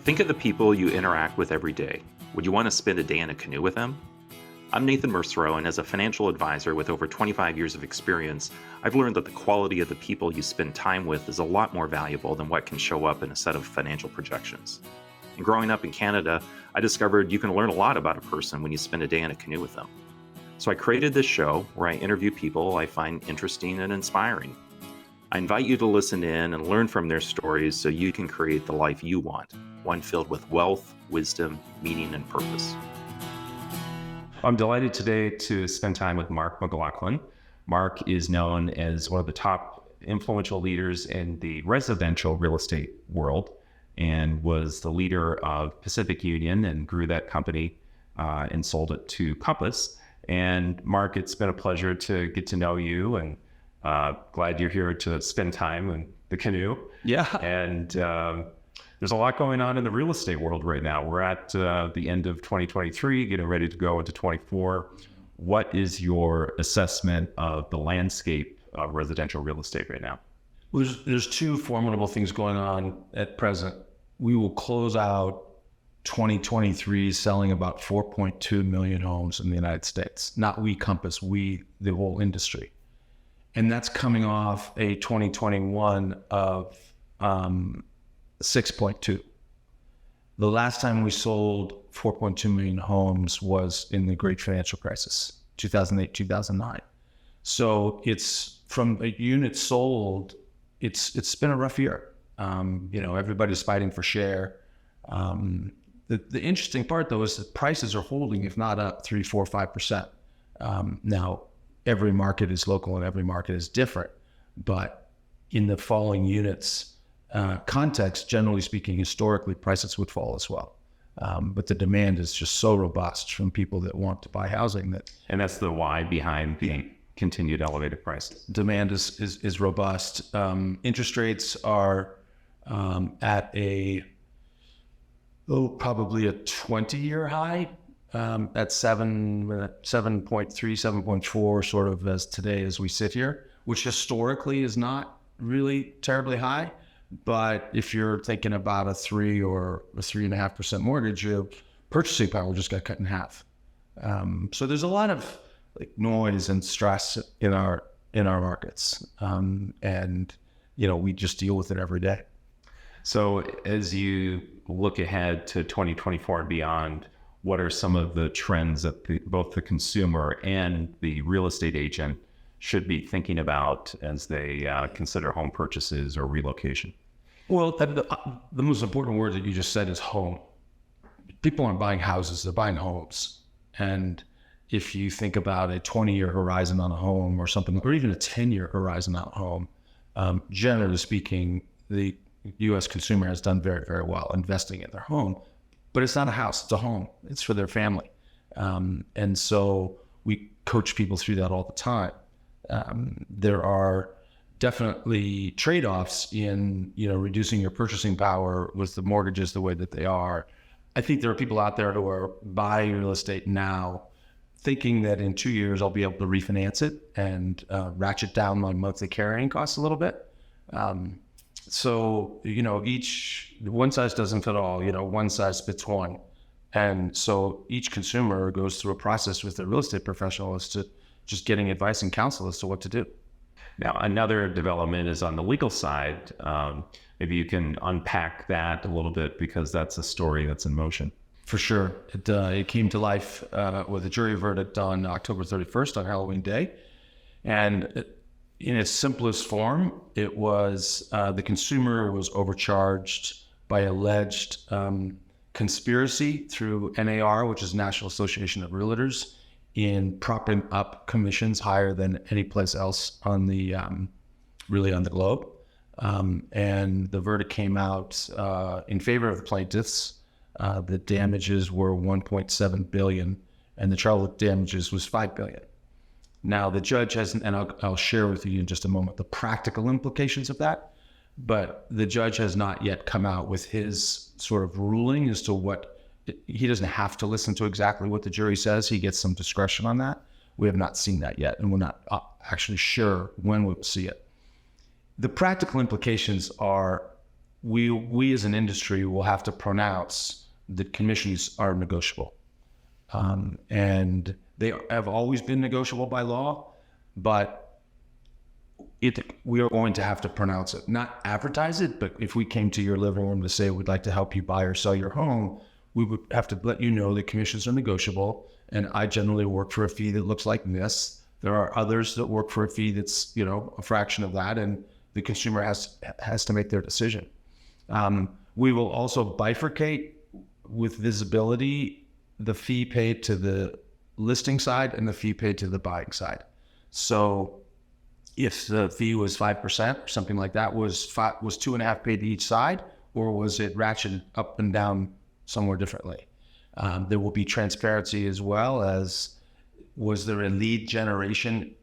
Think of the people you interact with every day. Would you want to spend a day in a canoe with them? I'm Nathan Mercereau, and as a financial advisor with over 25 years of experience, I've learned that the quality of the people you spend time with is a lot more valuable than what can show up in a set of financial projections. And growing up in Canada, I discovered you can learn a lot about a person when you spend a day in a canoe with them. So I created this show where I interview people I find interesting and inspiring. I invite you to listen in and learn from their stories so you can create the life you want, one filled with wealth, wisdom, meaning, and purpose. I'm delighted today to spend time with Mark McLaughlin. Mark is known as one of the top influential leaders in the residential real estate world and was the leader of Pacific Union and grew that company and sold it to Compass. And Mark, it's been a pleasure to get to know you, and glad you're here to spend time in the canoe. Yeah. And there's a lot going on in the real estate world right now. We're at the end of 2023, getting ready to go into 24. What is your assessment of the landscape of residential real estate right now? Well, there's two formidable things going on at present. We will close out 2023 selling about 4.2 million homes in the United States. Not we, Compass, we, the whole industry. And that's coming off a 2021 of 6.2. The last time we sold 4.2 million homes was in the great financial crisis, 2008, 2009. So it's from a unit sold, it's been a rough year. Everybody's fighting for share. The interesting part though is that prices are holding, if not up 3, 4, 5%. Now, every market is local and every market is different, but in the falling units context, generally speaking, historically, prices would fall as well. But the demand is just so robust from people that want to buy housing And that's the why behind the continued elevated prices. Demand is robust. Interest rates are at probably a 20-year high at 7.3, 7.4, sort of as today as we sit here, which historically is not really terribly high. But if you're thinking about a 3 or a 3.5% mortgage, your purchasing power just got cut in half. So there's a lot of noise and stress in our markets, and we just deal with it every day. So as you look ahead to 2024 and beyond, what are some of the trends that both the consumer and the real estate agent should be thinking about as they consider home purchases or relocation? Well, the most important word that you just said is home. People aren't buying houses, they're buying homes. And if you think about a 20-year horizon on a home or something, or even a 10-year horizon on a home, generally speaking, the U.S. consumer has done very, very well investing in their home. But it's not a house, it's a home. It's for their family. And so we coach people through that all the time. There are definitely trade-offs in, reducing your purchasing power with the mortgages the way that they are. I think there are people out there who are buying real estate now thinking that in 2 years I'll be able to refinance it and ratchet down my monthly carrying costs a little bit. So, one size doesn't fit all, one size fits one. And so each consumer goes through a process with their real estate professional as to just getting advice and counsel as to what to do. Now, another development is on the legal side. Maybe you can unpack that a little bit because that's a story that's in motion. For sure. It came to life with a jury verdict on October 31st on Halloween Day. And in its simplest form, it was the consumer was overcharged by alleged conspiracy through NAR, which is National Association of Realtors, in propping up commissions higher than any place else on the really on the globe. And the verdict came out in favor of the plaintiffs. The damages were $1.7 billion, and the trial damages was $5 billion. Now the judge hasn't, and I'll share with you in just a moment the practical implications of that, but the judge has not yet come out with his sort of ruling as to what. He doesn't have to listen to exactly what the jury says. He gets some discretion on that. We have not seen that yet, and we're not actually sure when we'll see it. The practical implications are we as an industry will have to pronounce that commissions are negotiable. And they have always been negotiable by law, but we are going to have to pronounce it, not advertise it, but if we came to your living room to say we'd like to help you buy or sell your home, we would have to let you know that commissions are negotiable. And I generally work for a fee that looks like this. There are others that work for a fee that's, a fraction of that, and the consumer has to make their decision. We will also bifurcate with visibility the fee paid to the listing side and the fee paid to the buying side. So if the fee was 5% or something like that, was 2.5 paid to each side, or was it ratcheted up and down somewhere differently? There will be transparency as well as, was there a lead generation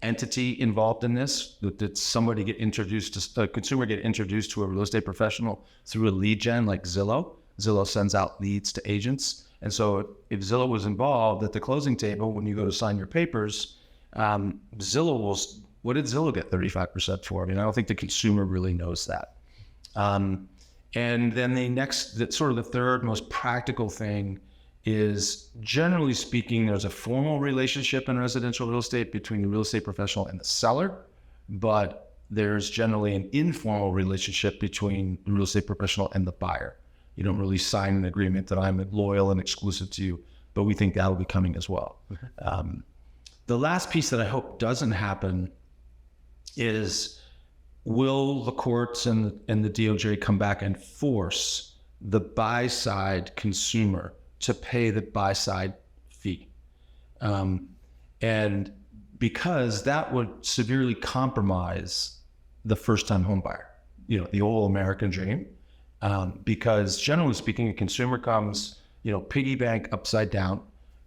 entity involved in this? Did somebody get introduced to a consumer, get introduced to a real estate professional through a lead gen like Zillow? Zillow sends out leads to agents. And so if Zillow was involved at the closing table, when you go to sign your papers, Zillow will, what did Zillow get 35% for? I mean, I don't think the consumer really knows that. And then the third most practical thing is, generally speaking, there's a formal relationship in residential real estate between the real estate professional and the seller, but there's generally an informal relationship between the real estate professional and the buyer. You don't really sign an agreement that I'm loyal and exclusive to you, but we think that'll be coming as well. The last piece that I hope doesn't happen is, will the courts and the DOJ come back and force the buy-side consumer to pay the buy-side fee? And because that would severely compromise the first-time home buyer, the old American dream. Because generally speaking, a consumer comes, piggy bank upside down.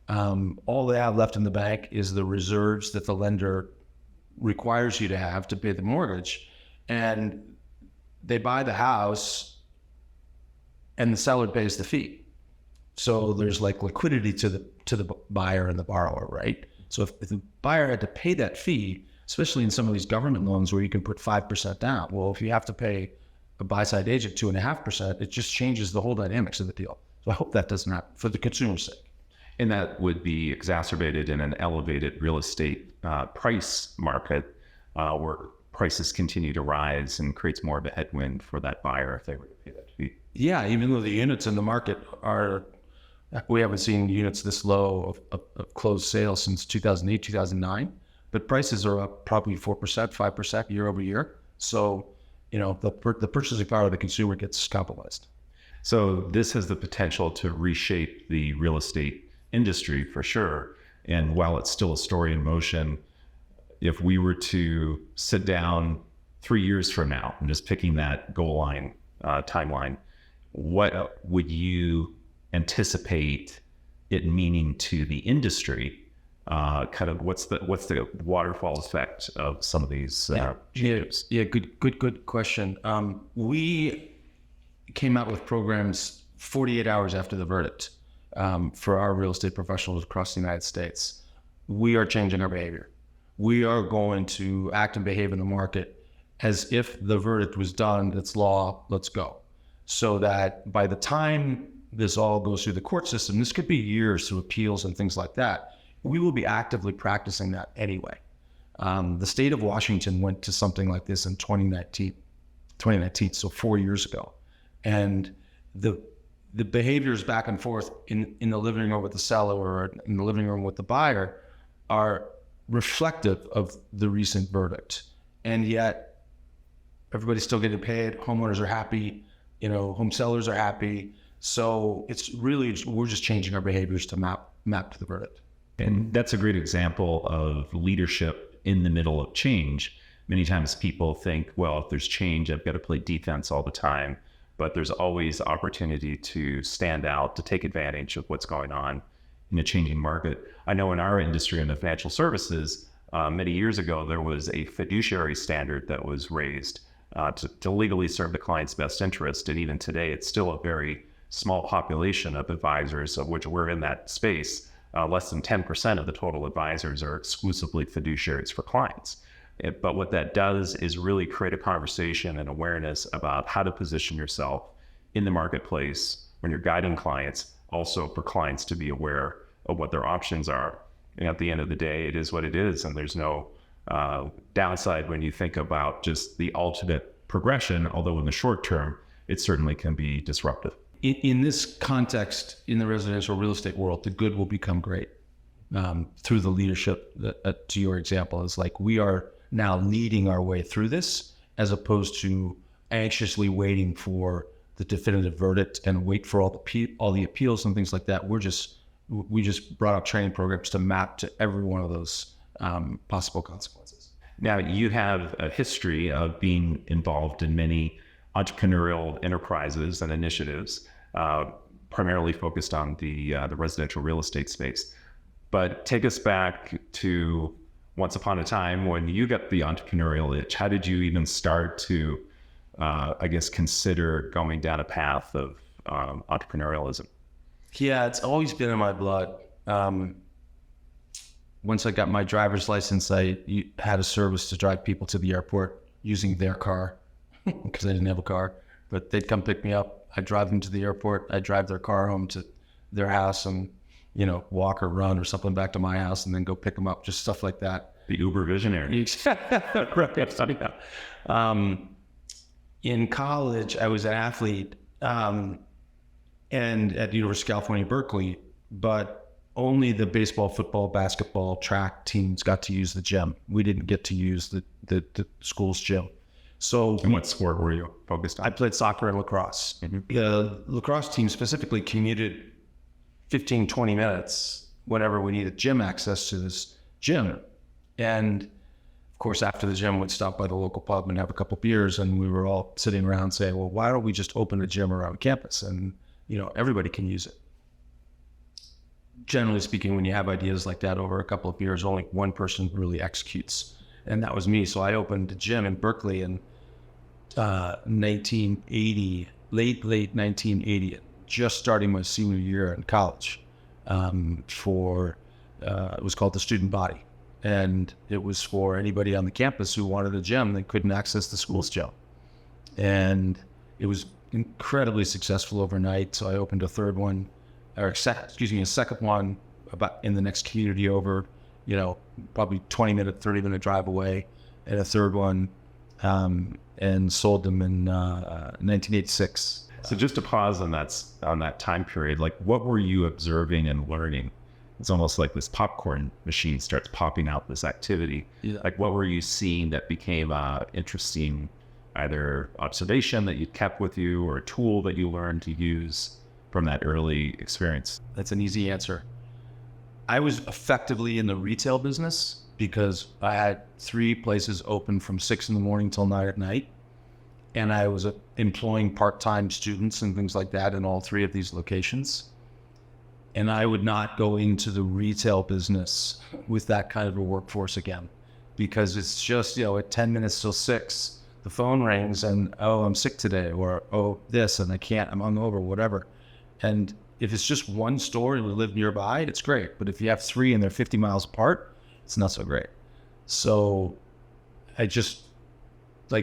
All they have left in the bank is the reserves that the lender requires you to have to pay the mortgage. And they buy the house and the seller pays the fee. So there's like liquidity to the buyer and the borrower, right? So if the buyer had to pay that fee, especially in some of these government loans where you can put 5% down, well, if you have to pay a buy-side agent 2.5%, it just changes the whole dynamics of the deal. So I hope that doesn't happen for the consumer's sake. And that would be exacerbated in an elevated real estate price market where prices continue to rise and creates more of a headwind for that buyer if they were to pay that fee. Yeah, even though the units in the market we haven't seen units this low of closed sales since 2008, 2009, but prices are up probably 4%, 5% year over year. So, the purchasing power of the consumer gets compromised. So this has the potential to reshape the real estate industry for sure. And while it's still a story in motion, if we were to sit down 3 years from now, I'm just picking that goal line, timeline, what would you anticipate it meaning to the industry? Kind of what's the waterfall effect of some of these changes? Yeah, good question. We came out with programs 48 hours after the verdict for our real estate professionals across the United States. We are changing our behavior. We are going to act and behave in the market as if the verdict was done, it's law, let's go. So that by the time this all goes through the court system, this could be years through appeals and things like that, we will be actively practicing that anyway. The state of Washington went to something like this in 2019, so 4 years ago. And the behaviors back and forth in the living room with the seller or in the living room with the buyer are reflective of the recent verdict. And yet everybody's still getting paid, homeowners are happy, home sellers are happy. So it's really, we're just changing our behaviors to map to the verdict. And that's a great example of leadership in the middle of change. Many times people think, well, if there's change, I've got to play defense all the time. But there's always opportunity to stand out, to take advantage of what's going on in a changing market. I know in our industry, in the financial services, many years ago, there was a fiduciary standard that was raised to legally serve the client's best interest. And even today, it's still a very small population of advisors, of which we're in that space. Less than 10% of the total advisors are exclusively fiduciaries for clients. But what that does is really create a conversation and awareness about how to position yourself in the marketplace when you're guiding clients, also for clients to be aware of what their options are. And at the end of the day, it is what it is. And there's no downside when you think about just the ultimate progression, although in the short term, it certainly can be disruptive. In this context, in the residential real estate world, the good will become great through the leadership. To your example, is like we are now leading our way through this, as opposed to anxiously waiting for the definitive verdict and wait for all the appeals and things like that. We just brought up training programs to map to every one of those possible consequences. Now, you have a history of being involved in many entrepreneurial enterprises and initiatives, primarily focused on the residential real estate space. But take us back to once upon a time when you got the entrepreneurial itch. How did you even start to, consider going down a path of entrepreneurialism? Yeah, it's always been in my blood. Once I got my driver's license, I had a service to drive people to the airport using their car because I didn't have a car. But they'd come pick me up. I'd drive them to the airport. I'd drive their car home to their house and, walk or run or something back to my house and then go pick them up, just stuff like that. The Uber visionary. Right. In college, I was an athlete and at the University of California, Berkeley, but only the baseball, football, basketball, track teams got to use the gym. We didn't get to use the school's gym. So, and what sport were you focused on? I played soccer and lacrosse. Mm-hmm. The lacrosse team specifically commuted 15, 20 minutes whenever we needed gym access to this gym. And of course, after the gym, we'd stop by the local pub and have a couple beers. And we were all sitting around saying, well, why don't we just open a gym around campus? And, everybody can use it. Generally speaking, when you have ideas like that over a couple of beers, only one person really executes. And that was me. So I opened a gym in Berkeley in 1980, late 1980, just starting my senior year in college. It was called the student body. And it was for anybody on the campus who wanted a gym that couldn't access the school's gym. And it was incredibly successful overnight. So I opened a second one about in the next community over, probably 20-minute, 30-minute drive away, and a third one, and sold them in 1986. So just to pause on that time period, like what were you observing and learning? It's almost like this popcorn machine starts popping out this activity. Yeah. Like what were you seeing that became interesting, either observation that you kept with you or a tool that you learned to use from that early experience? That's an easy answer. I was effectively in the retail business because I had 3 places open from 6 a.m. till 9 p.m. And I was employing part-time students and things like that in all 3 of these locations. And I would not go into the retail business with that kind of a workforce again, because it's just, at 10 minutes till 6, the phone rings and, oh, I'm sick today, or, oh, this, and I can't, I'm hungover, whatever. And if it's just one store and we live nearby, it's great. But if you have 3 and they're 50 miles apart, it's not so great. So I just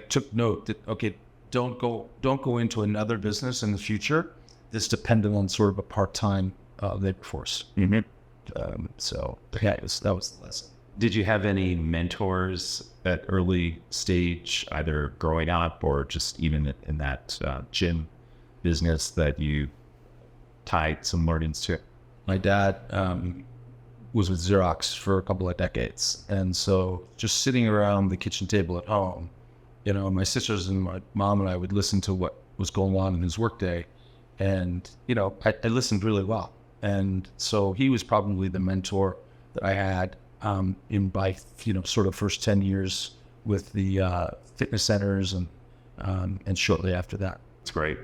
took note that, okay, don't go into another business in the future that's dependent on sort of a part-time labor force. Mm-hmm. That was the lesson. Did you have any mentors at early stage, either growing up or just even in that gym business that you tied some learnings to? My dad was with Xerox for a couple of decades. And so just sitting around the kitchen table at home, my sisters and my mom and I would listen to what was going on in his workday. And, I listened really well. And so he was probably the mentor that I had in my, sort of first 10 years with the fitness centers and shortly after that. That's great.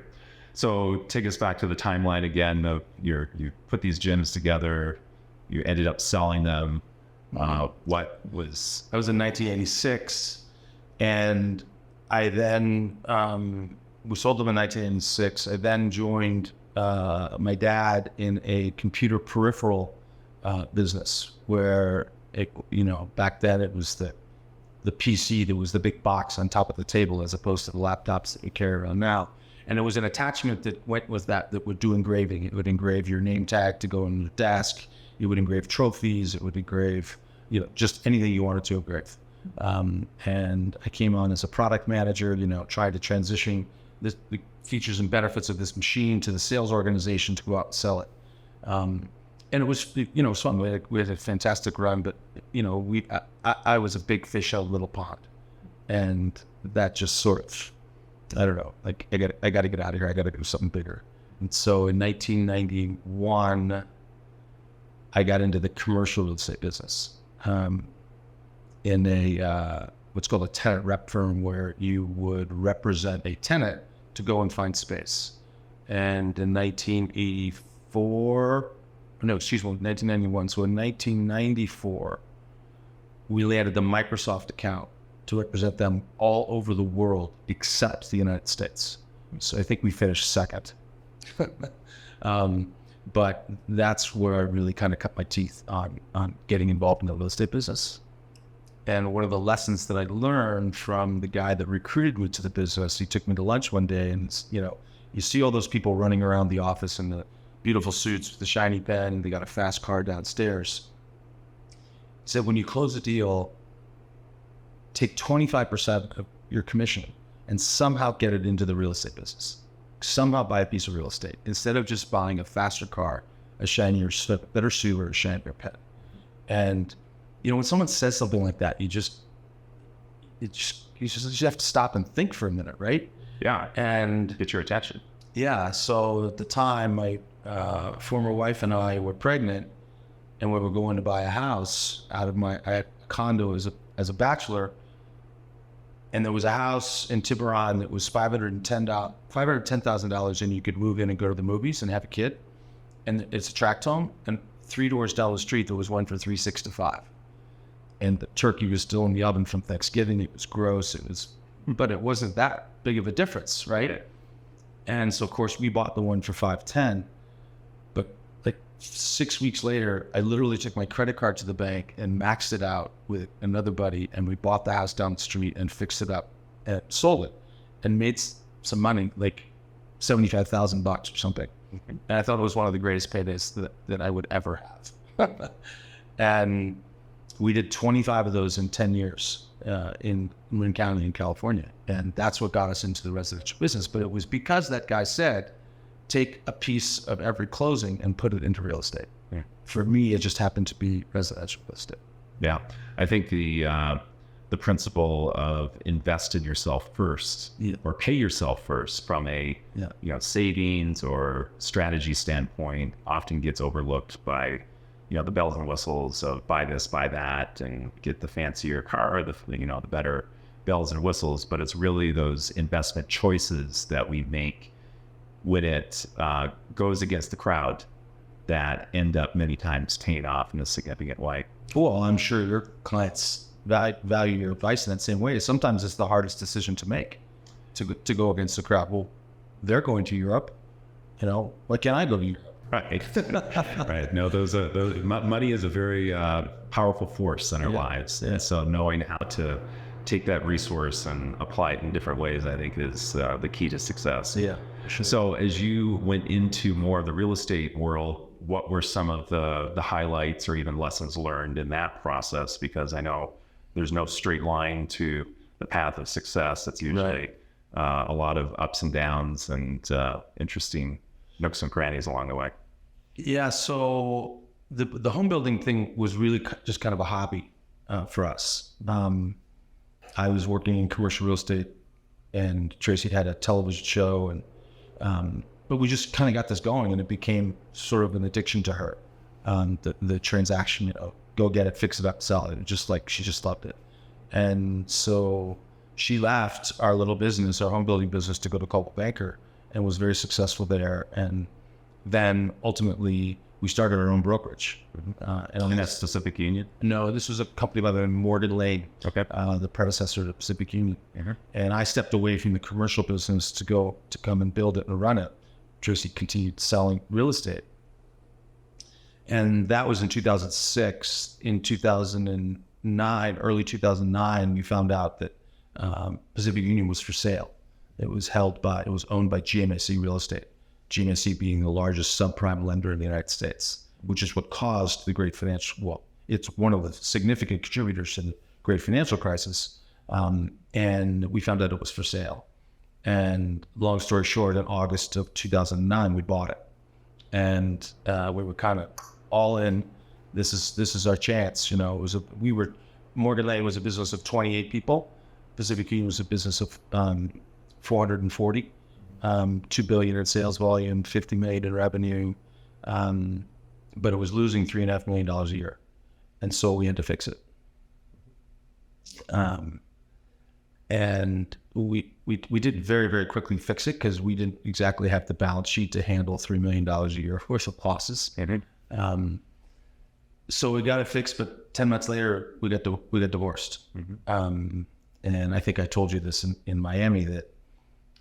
So take us back to the timeline again of you put these gyms together, you ended up selling them. What was... That was in 1986. And I then, we sold them in 1986. I then joined my dad in a computer peripheral business where, back then it was the the PC that was the big box on top of the table, as opposed to the laptops that we carry around now. And it was an attachment that went with that would do engraving. It would engrave your name tag to go on your desk. It would engrave trophies. It would engrave, just anything you wanted to engrave. And I came on as a product manager, tried to transition the features and benefits of this machine to the sales organization to go out and sell it. And it was, fun. We had a fantastic run, but, I was a big fish out of a little pond. And that just sort of, I don't know, like I got to get out of here. I got to do something bigger. And so in 1991, I got into the commercial real estate business in a what's called a tenant rep firm, where you would represent a tenant to go and find space. And in 1991. So in 1994, we landed the Microsoft account to represent them all over the world except the United States. So I think we finished second. But that's where I really kind of cut my teeth on getting involved in the real estate business. And one of the lessons that I learned from the guy that recruited me to the business, he took me to lunch one day, and you see all those people running around the office in the beautiful suits with the shiny pen, they got a fast car downstairs. He said, when you close a deal, take 25% of your commission and somehow get it into the real estate business. Somehow buy a piece of real estate instead of just buying a faster car, a shinier, better suit, or a shinier pen. And when someone says something like that, you just have to stop and think for a minute, right? Yeah, and get your attention. Yeah. So at the time, my former wife and I were pregnant, and we were going to buy a house I had a condo as a bachelor. And there was a house in Tiburon that was $510,000, and you could move in and go to the movies and have a kid. And it's a tract home, and 3 doors down the street there was one for $365. And the turkey was still in the oven from Thanksgiving. It was gross. But it wasn't that big of a difference, right? And so of course we bought the one for $510. But like 6 weeks later, I literally took my credit card to the bank and maxed it out with another buddy, and we bought the house down the street and fixed it up and sold it and made some money, like $75,000 or something. Mm-hmm. And I thought it was one of the greatest paydays that I would ever have. And we did 25 of those in 10 years in Marin County in California. And that's what got us into the residential business. But it was because that guy said, take a piece of every closing and put it into real estate. Yeah. For me, it just happened to be residential real estate. Yeah. I think the principle of invest in yourself first, or pay yourself first from a savings or strategy standpoint often gets overlooked by the bells and whistles of buy this, buy that, and get the fancier car, the better bells and whistles. But it's really those investment choices that we make when it goes against the crowd that end up many times paying off in a significant way. Well, I'm sure your clients value your advice in that same way. Sometimes it's the hardest decision to make, to go against the crowd. Well, they're going to Europe. Why can't I go to Europe? Right. Right. No, money is a very powerful force in our lives. Yeah. And so knowing how to take that resource and apply it in different ways, I think is the key to success. Yeah. Sure. So as you went into more of the real estate world, what were some of the highlights or even lessons learned in that process? Because I know there's no straight line to the path of success. It's usually a lot of ups and downs and interesting nooks and crannies along the way. Yeah, so the home building thing was really just kind of a hobby for us. I was working in commercial real estate, and Tracy had a television show, and but we just kind of got this going, and it became sort of an addiction to her. The transaction, go get it, fix it up, sell it. She just loved it. And so she left our little business, our home building business, to go to Coldwell Banker, and was very successful there. And then ultimately we started our own brokerage. And that's Pacific Union? No, this was a company by the name of Morgan Lane, the predecessor to Pacific Union. Mm-hmm. And I stepped away from the commercial business to come and build it and run it. Tracy continued selling real estate. And that was in 2006. In 2008, early 2009, we found out that Pacific Union was for sale. It was owned by GMAC Real Estate, GMAC being the largest subprime lender in the United States, which is what caused the great it's one of the significant contributors to the great financial crisis. And we found out it was for sale. And long story short, in August of 2009, we bought it. And we were kind of all in. This is our chance. Morgan Lane was a business of 28 people. Pacific Union was a business of 440, $2 billion in sales volume, $50 million in revenue, but it was losing $3.5 million a year, and so we had to fix it. And we did very, very quickly fix it because we didn't exactly have the balance sheet to handle $3 million a year worth of losses. Mm-hmm. So we got it fixed, but 10 months later we got divorced. Mm-hmm. And I think I told you this in Miami, that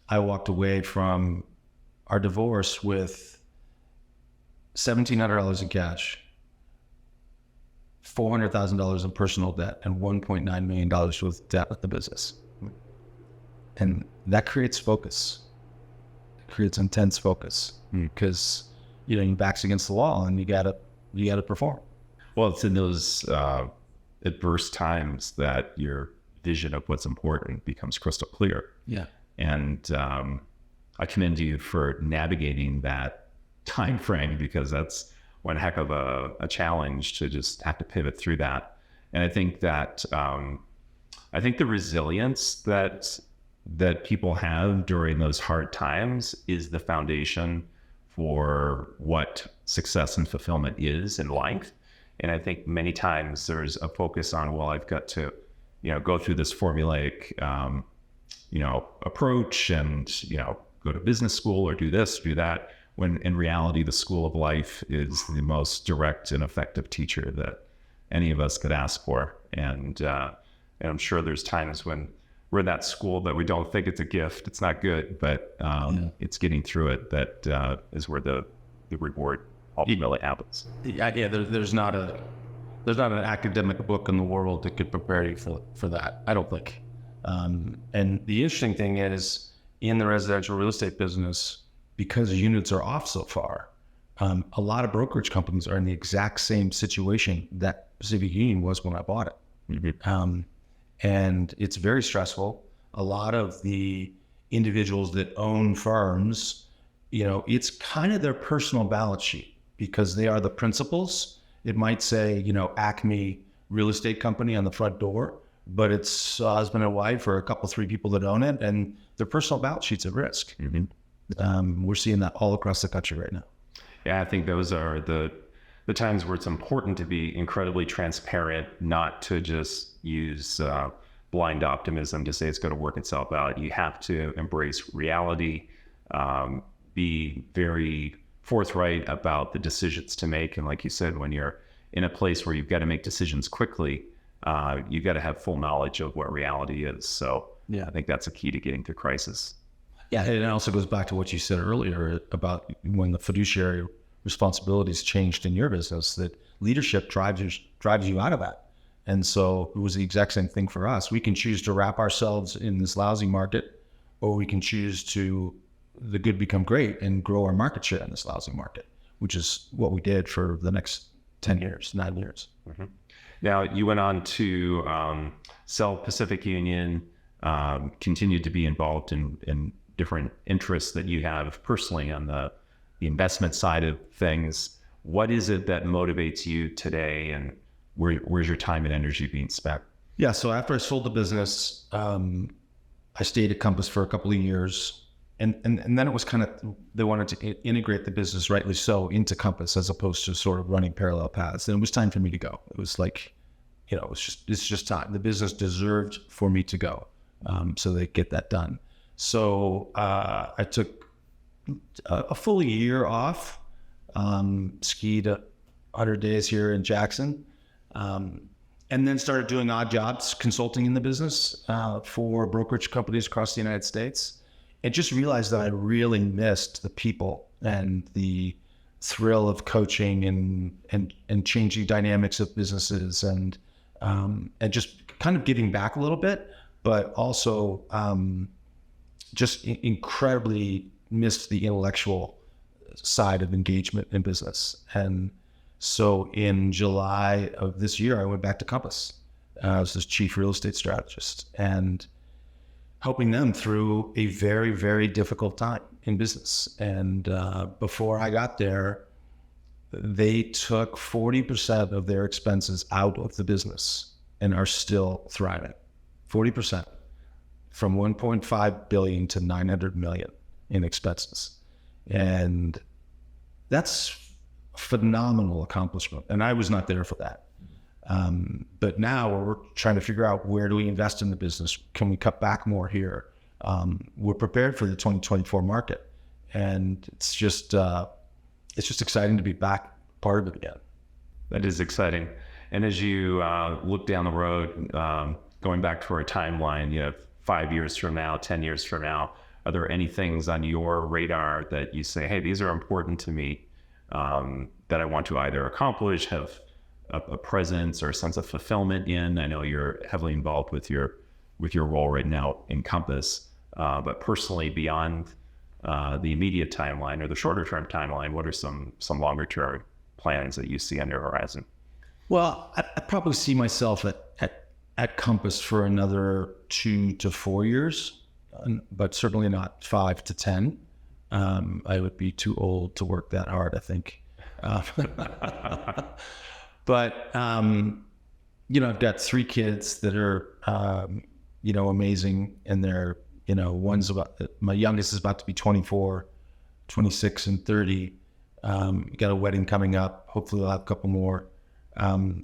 I walked away from our divorce with $1,700 in cash, $400,000 in personal debt, and $1.9 million worth of debt with the business. And that creates focus. It creates intense focus because your back's against the wall and you gotta perform. Well, it's in those adverse times that your vision of what's important becomes crystal clear. Yeah. And I commend you for navigating that time frame, because that's one heck of a challenge to just have to pivot through that. And I think that the resilience that people have during those hard times is the foundation for what success and fulfillment is in life. And I think many times there's a focus on, well, I've got to, go through this formulaic, approach and, go to business school or do this, do that, when in reality, the school of life is the most direct and effective teacher that any of us could ask for. And I'm sure there's times when we're in that school that we don't think it's a gift, it's not good, but it's getting through it that is where the reward ultimately happens. Yeah, there's not an academic book in the world that could prepare you for that, I don't think. And the interesting thing is, in the residential real estate business, because units are off so far, a lot of brokerage companies are in the exact same situation that Pacific Union was when I bought it. Mm-hmm. And it's very stressful. A lot of the individuals that own firms, it's kind of their personal balance sheet, because they are the principals. It might say, Acme Real Estate Company on the front door, but it's a husband and wife or a couple, 3 people that own it, and their personal balance sheet's at risk. Mm-hmm. We're seeing that all across the country right now. Yeah, I think those are the times where it's important to be incredibly transparent, not to just use blind optimism to say it's going to work itself out. You have to embrace reality, be very forthright about the decisions to make. And like you said, when you're in a place where you've got to make decisions quickly, you've got to have full knowledge of what reality is. So yeah, I think that's a key to getting through crisis. Yeah, and it also goes back to what you said earlier about when the fiduciary responsibilities changed in your business, that leadership drives you out of that. And so it was the exact same thing for us. We can choose to wrap ourselves in this lousy market, or we can choose to the good become great and grow our market share in this lousy market, which is what we did for the next 9 years. Mm-hmm. Now, you went on to sell Pacific Union, continued to be involved in different interests that you have personally on the investment side of things. What is it that motivates you today, and where's your time and energy being spent? Yeah, so after I sold the business, I stayed at Compass for a couple of years. And then it was kind of, they wanted to integrate the business, rightly so, into Compass, as opposed to sort of running parallel paths. And it was time for me to go. It was like, it's just time. The business deserved for me to go, so they get that done. So I took a full year off, skied 100 days here in Jackson, and then started doing odd jobs, consulting in the business for brokerage companies across the United States. And just realized that I really missed the people and the thrill of coaching and changing dynamics of businesses and and just kind of giving back a little bit, but also just incredibly missed the intellectual side of engagement in business. And so in July of this year, I went back to Compass. I was the chief real estate strategist and helping them through a very, very difficult time in business. And before I got there, they took 40% of their expenses out of the business and are still thriving. 40%, from 1.5 billion to 900 million in expenses. And that's a phenomenal accomplishment. And I was not there for that. But now we're trying to figure out, where do we invest in the business? Can we cut back more here? We're prepared for the 2024 market. And it's just exciting to be back part of it again. That is exciting. And as you look down the road, going back to our timeline, 5 years from now, 10 years from now, are there any things on your radar that you say, hey, these are important to me, that I want to either accomplish, have a presence or a sense of fulfillment in? I know you're heavily involved with your role right now in Compass, but personally, beyond the immediate timeline or the shorter term timeline, what are some longer term plans that you see on your horizon? Well, I probably see myself at Compass for another 2 to 4 years, but certainly not 5 to 10. I would be too old to work that hard, I think. But, I've got 3 kids that are, amazing. And they're, my youngest is about to be 24, 26 and 30. Got a wedding coming up. Hopefully we'll have a couple more.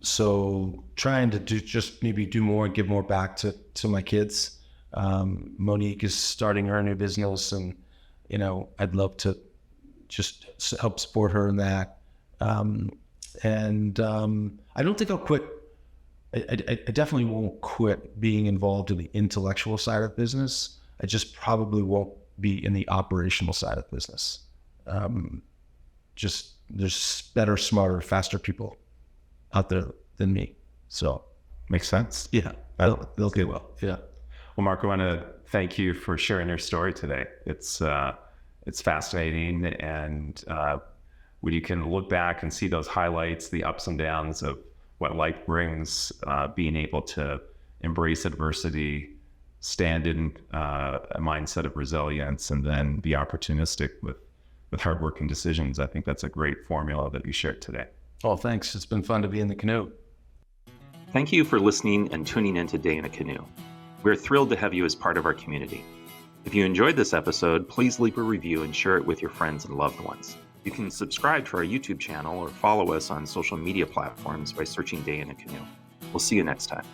So trying to do more and give more back to my kids. Monique is starting her new business, and, I'd love to just help support her in that. And I don't think I'll quit. I definitely won't quit being involved in the intellectual side of business. I just probably won't be in the operational side of business. Just there's better, smarter, faster people out there than me. So makes sense. Yeah, they'll get well. Yeah. Well, Mark, I want to thank you for sharing your story today. It's fascinating, and when you can look back and see those highlights, the ups and downs of what life brings, being able to embrace adversity, stand in a mindset of resilience, and then be opportunistic with hardworking decisions. I think that's a great formula that you shared today. Oh, thanks. It's been fun to be in the Canoe. Thank you for listening and tuning in today in a Canoe. We're thrilled to have you as part of our community. If you enjoyed this episode, please leave a review and share it with your friends and loved ones. You can subscribe to our YouTube channel or follow us on social media platforms by searching Day in a Canoe. We'll see you next time.